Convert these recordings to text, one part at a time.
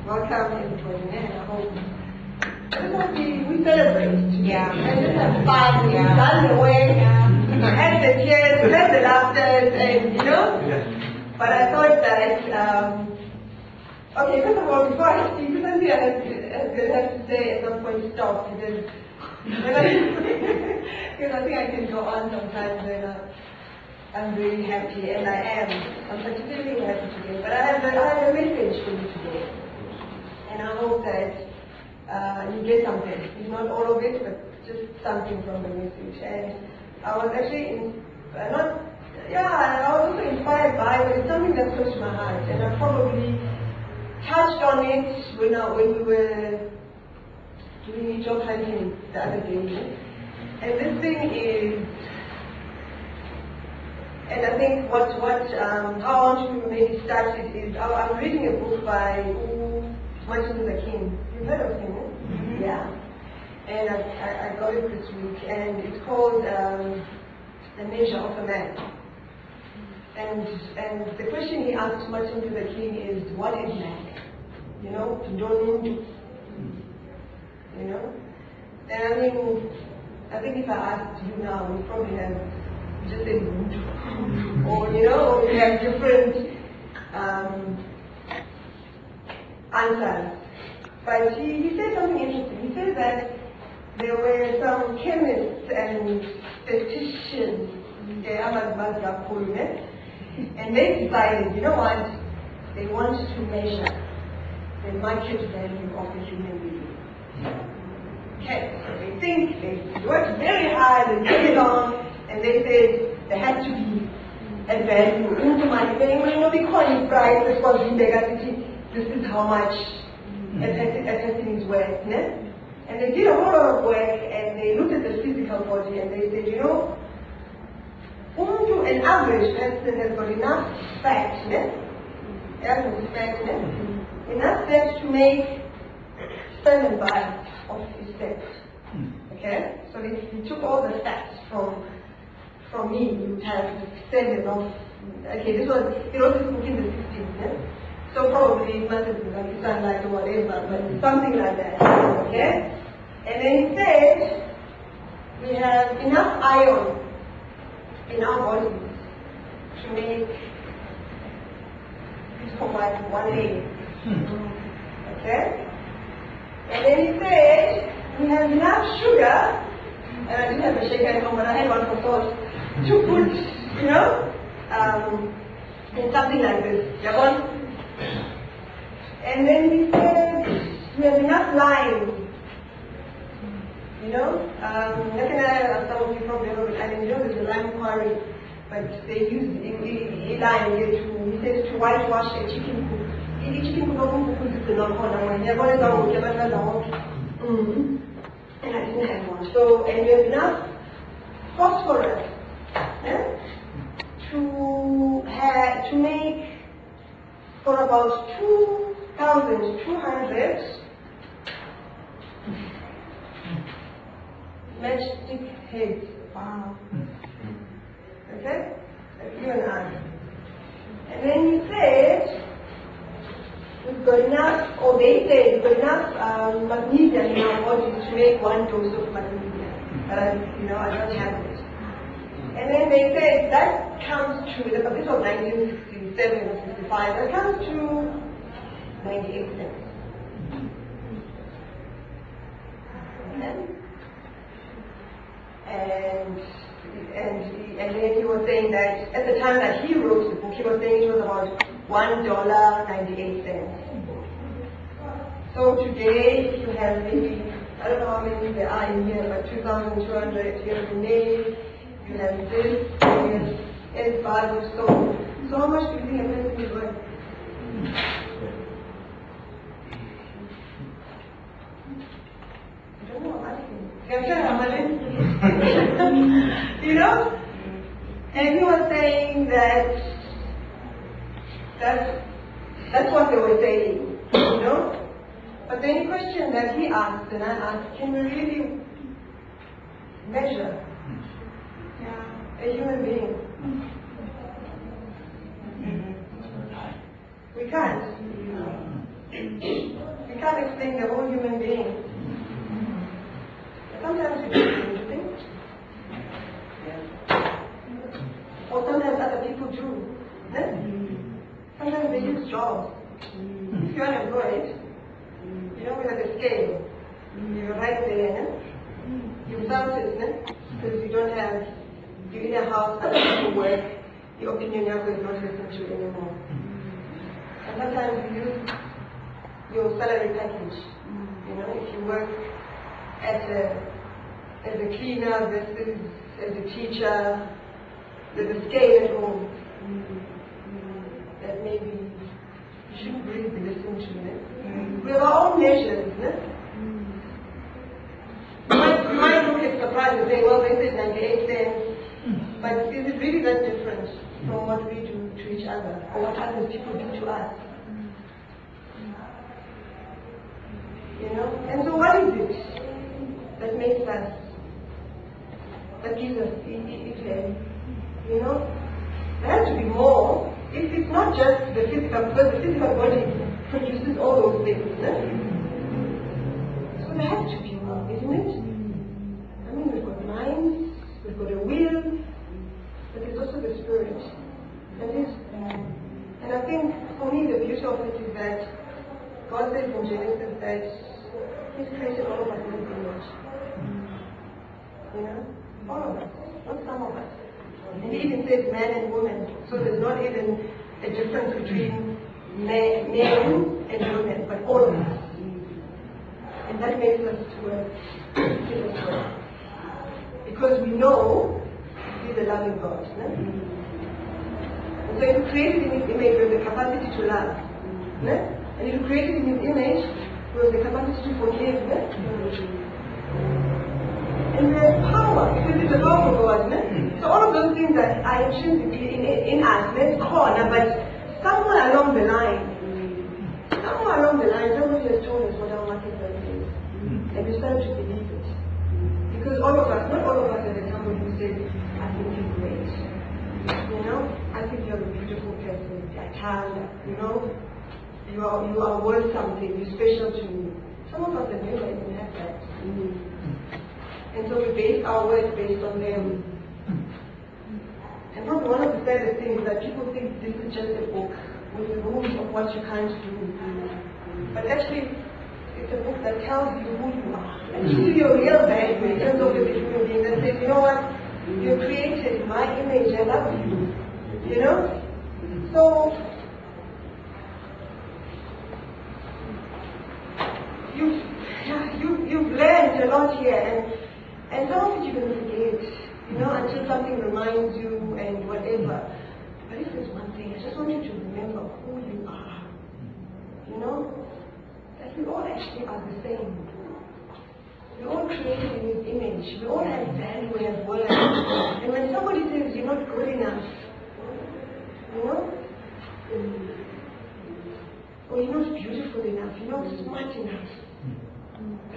welcome everybody, and I hope we celebrate. Yeah. And just have fun. Yeah. We've done the work. Yeah. We've had the tears, we've had the laughter, and you know. Yeah. But I thought that, okay, first of all, before I speak, something I have to say at some point stop, because because I think I can go on sometimes when I'm really happy, and I am. I'm particularly happy today. But I have a message for you today, and I hope that you get something. It's not all of it, but just something from the message. And I was actually I was also inspired by it, but it's something that touched my heart, and I probably touched on it when we were doing job hunting the other day. And this thing is, and I think how I want to maybe start it is, I'm reading a book by Martin Luther King. You've heard of him, eh? Mm-hmm. Yeah. And I got it this week, and it's called The Measure of a Man. And the question he asked Martin Luther King is, what is man? You know, to don't, you know? And I mean, I think if I asked you now, we probably have just a mood. Or, you know, or we have different answers. But he said something interesting. He said that there were some chemists and statisticians, and they decided, you know what, they want to measure the market value of a human being. Okay, so they think, they worked very hard and very long, and they said there had to be a value into money. They will not be calling price, this is how much a person is worth. Yeah? And they did a whole lot of work, and they looked at the physical body, and they said, you know, an average person has got enough fat, enough fat to make 7 bites of his steps. Okay? So if you took all the fats from me, you would have 7 of, okay, it was in the 60s, yeah? So probably it must have been like sunlight or whatever, but something like that. Okay? And then he said, we have enough iron in our bodies to make this for one day. Okay? And then he said, we have enough sugar, and I didn't have a shaker at home, but I had one for salt, to put, you know, in something like this. And then he said, we have enough lime. You know, some of you probably know it, and you know there's a lime quarry, but they use lime here he says to whitewash a chicken coop. Chicken coop is the non-corner. And I didn't have one. So, and we have enough phosphorus to make for about 2,200 matchstick heads. Wow. Okay? That's you and I. And then he said, we've got enough, or they said, we've got enough magnesium in our bodies to make 1 dose of magnesium. But I don't have it. And then they said that comes to, this was 1967 or 65, that comes to 98 cents. Okay? And then he was saying that at the time that he wrote the book, he was saying it was about $1.98. So today, if you have maybe, I don't know how many there are in here, but 2,200, you have the nail, you have this, and bag of soap. So how much do you think a person is worth? I don't know, I'm asking. You know? And he was saying that's what they were saying, you know? But the only question that he asked, and I asked, can we really measure a human being? We can't. can't explain the whole human being. Sometimes we do things. Or sometimes other people do. Sometimes they use jobs. If you're unemployed, you know, we have a scale. You're right there, you without it, because you don't have, you're in a house, other people work, the opinion is not listened to anymore. And sometimes you use your salary package. You know, if you work as a cleaner versus as a teacher, there's a scale at home that maybe you shouldn't really be listening to. We have our own measures. You might look at surprise and say, well, they said 98 cents, but is it really that different from what we do to each other, or what other people do to us? You know? And so what is it that makes us, that gives us it? You know? There has to be more. It's not just the physical, because the physical body produces all those things. So there has to be more, isn't it? I mean, we've got minds, we've got a will, but there's also the spirit. And I think, for me, the beauty of it is that God says in Genesis that He's created all of us in His image. You know? All of us, not some of us. And He even says man and woman, so there's not even a difference between men and women, but all of us. And that makes us work. Because we know He's a loving God. And so He created in His image with the capacity to love. And He created in His image with the capacity to forgive. And there's power, because it's a power of God. So all of those things that are intrinsically in us, let's call, but somewhere along the line, somebody has told us what our market value is. And we start to believe it. Because all of us, not all of us at the time who said, I think you're great. You know, I think you're a beautiful person, you're talented, you know, you are worth something, you're special to me. Some of us have never even had that. And so we base our words based on them. And probably one of the saddest things is that people think this is just a book with the rules of what you can't do. But actually, it's a book that tells you who you are. And gives you your real value in terms of the human being that says, you know what, you're created in my image, I love you. You know? So, you've learned a lot here, and some of it you're going to forget, you know, until something reminds you and whatever. But if there's one thing, I just want you to remember who you are. You know, that we all actually are the same. We're all created in His image. We all have value and worth. And when somebody says you're not good enough, you know, or you're not beautiful enough, you're not smart enough,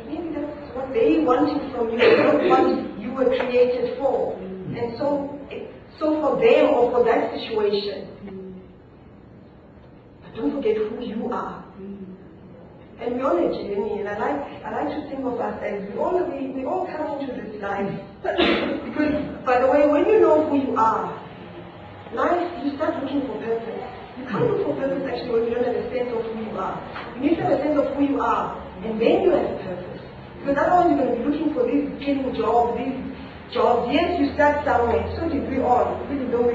maybe that's what they wanted from you, not what you were created for. And so for them or for that situation. But don't forget who you are. And we're on a journey, and I like to think of us as we all come into this life. Because, by the way, when you know who you are, life, you start looking for purpose. You can't look for purpose actually when you don't have a sense of who you are. You need to have a sense of who you are, and then you have purpose. Because otherwise you're going to be looking for these getting jobs, these jobs. Yes, you start somewhere, so did we all. Even though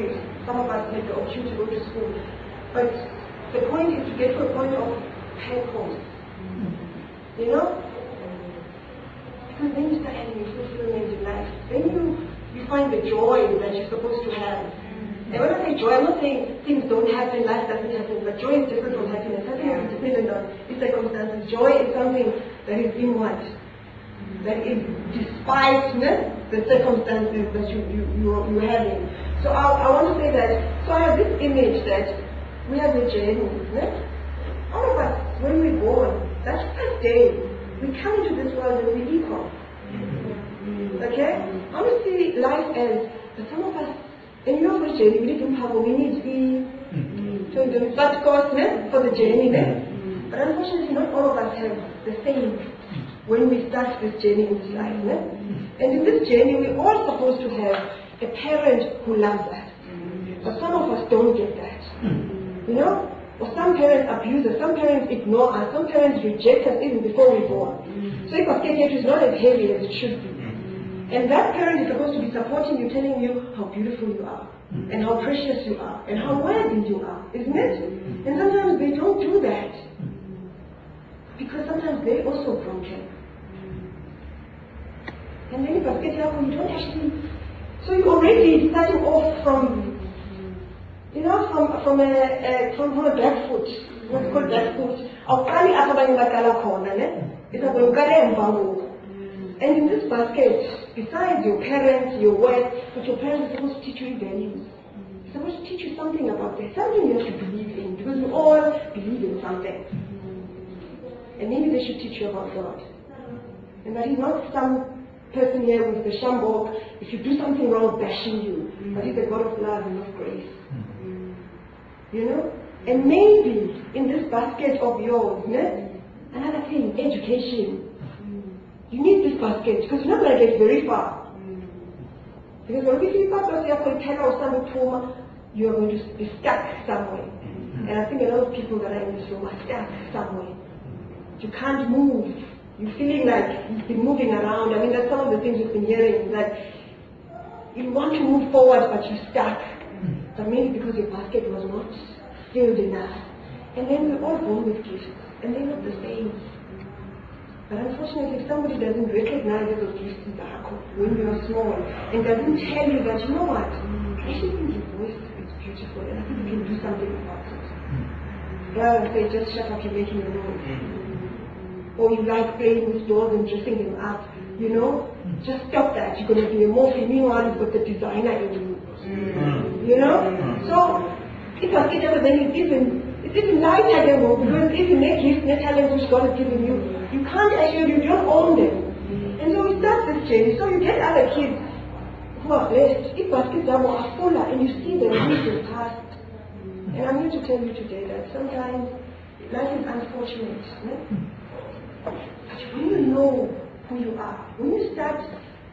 some of us had the opportunity to go to school. But the point is to get to a point of purpose. You know? Because then you start having fulfillment in life. Then you find the joy that you're supposed to have. And when I say joy, I'm not saying things don't happen, life doesn't happen, but joy is different from happiness. Happiness is dependent on its circumstances. Joy is something that is in what? That is despite the circumstances that you're having. So I want to say that, so I have this image that we have a journey. All of us, when we're born, that's the first day, we come into this world and we're equal. Okay? I want to see life as, that some of us, and you know the journey, we need to have, we need to be, so the first course for the journey, But unfortunately, not all of us have the same when we start this journey in this life. No? And in this journey, we're all supposed to have a parent who loves us. But some of us don't get that. You know? Or some parents abuse us, some parents ignore us, some parents reject us even before we're born. So if our state is not as heavy as it should be. And that parent is supposed to be supporting you, telling you how beautiful you are, and how precious you are, and how worthy you are, isn't it? And sometimes they don't do that. Because sometimes they're also broken. And then if I get up, you don't actually... So you're already starting off from... You know, from a back foot. What's called back foot. And in this basket, besides your parents, your work, but your parents are supposed to teach you values. They're supposed to teach you something about this, something you have to believe in, because we all believe in something. And maybe they should teach you about God. And that He's not some person here with the shambok, if you do something wrong, bashing you. But He's a God of love and of grace. You know? And maybe in this basket of yours, another thing, education. You need this basket because you're not going to get very far. Because when you feel or you are going to be stuck somewhere. And I think a lot of people that are in this room are stuck somewhere. You can't move. You're feeling like you've been moving around. I mean, that's some of the things we've been hearing, that you want to move forward but you're stuck. But maybe because your basket was not filled enough. And then we're all born with gifts, and they're not the same. But unfortunately, if somebody doesn't recognize those gifts when you are small, and doesn't tell you that, you know what, I actually think your voice is beautiful, and I think you can do something about it. Rather than say, just shut up, you're making a noise. Or you like playing with dolls and dressing them up, you know? Just stop that. You're going to be a morphe. Meanwhile, you've got the designer in you. You know? So, if I get up, then it's even lighter than more, because if you make gifts, the talents which God has given you, you can't actually, you don't own them. And so we start this journey. So you get other kids who are blessed. If baskets are fuller and you see them moving past. And I'm here to tell you today that sometimes life is unfortunate. But when you know who you are, when you start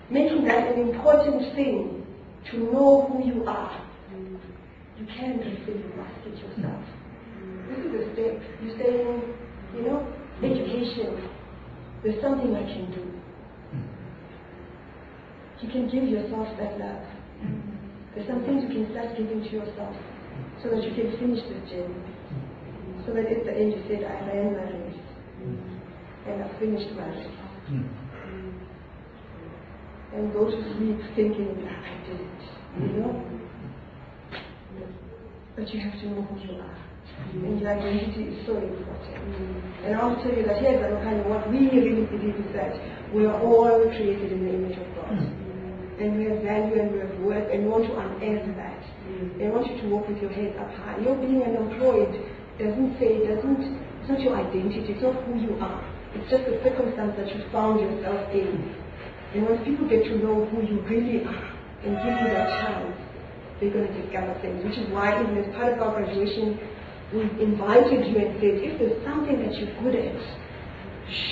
making that an important thing to know who you are, you can refill your basket yourself. This is a step. You say, you know, education. There's something I can do. You can give yourself that love. There's some things you can start giving to yourself so that you can finish this journey. So that at the end you said, I ran my race. And I finished my race. And go to sleep thinking, I did it. You know? But you have to know who you are. And your identity is so important. And I want to tell you that here's kind of what we really believe is that we are all created in the image of God. And we have value and we have worth, and we want to unearth that. And I want you to walk with your head up high. Your being unemployed it's not your identity, it's not who you are. It's just a circumstance that you found yourself in. And when people get to know who you really are and give you that chance, they're going to discover things, which is why even as part of our graduation, we invited you and said, if there's something that you're good at,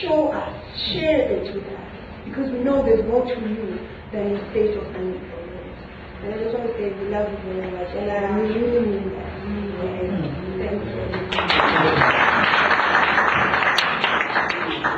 show us, share it with us, because we know there's more to you than your state of unemployment. And I just want to say we love you very much, and I really mean that. Thank you.